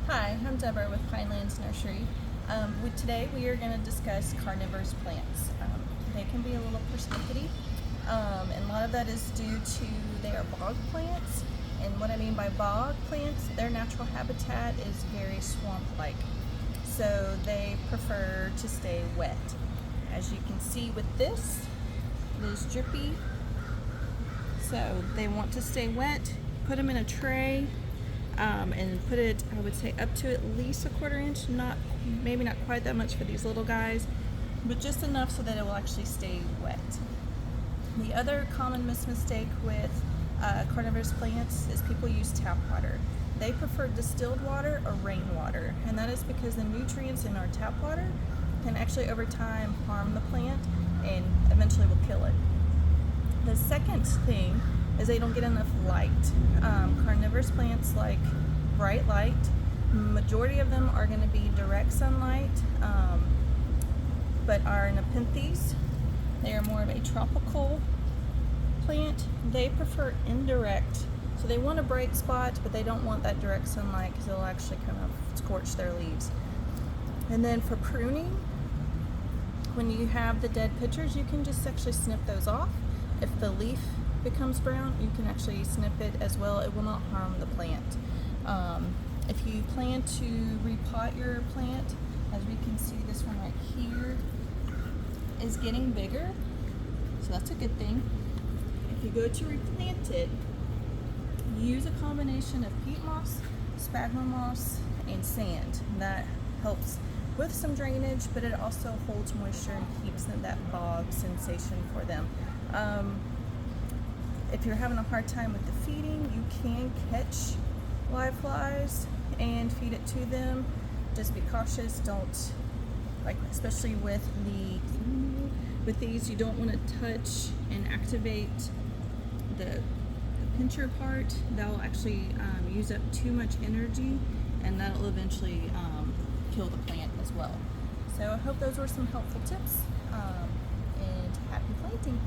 Hi, I'm Debra with Pinelands Nursery. Today we are going to discuss carnivorous plants. They can be a little persnickety, and a lot of that is due to they are bog plants. And what I mean by bog plants, their natural habitat is very swamp-like. So they prefer to stay wet. As you can see with this, it is drippy. So they want to stay wet. Put them in a tray. And put it, I would say, up to at least a 1/4 inch, maybe not quite that much for these little guys, but just enough so that it will actually stay wet. The other common mistake with carnivorous plants is people use tap water. They prefer distilled water or rainwater, and that is because the nutrients in our tap water can actually over time harm the plant and eventually will kill it. The second thing is they don't get enough light. Carnivorous plants like bright light. Majority of them are going to be direct sunlight, but our nepenthes, they are more of a tropical plant. They prefer indirect, so they want a bright spot, but they don't want that direct sunlight because it'll actually kind of scorch their leaves. And then for pruning, when you have the dead pitchers, you can just actually snip those off. If the leaf becomes brown, you can actually snip it as well. It will not harm the plant. If you plan to repot your plant, as we can see, this one right here is getting bigger, so that's a good thing. If you go to replant it, use a combination of peat moss, sphagnum moss, and sand. That helps with some drainage, but it also holds moisture and keeps that bog sensation for them. If you're having a hard time with the feeding, you can catch live flies and feed it to them. Just be cautious. Don't, especially with these, you don't want to touch and activate the pincher part. That will actually use up too much energy, and that will eventually kill the plant as well. So I hope those were some helpful tips, and happy planting.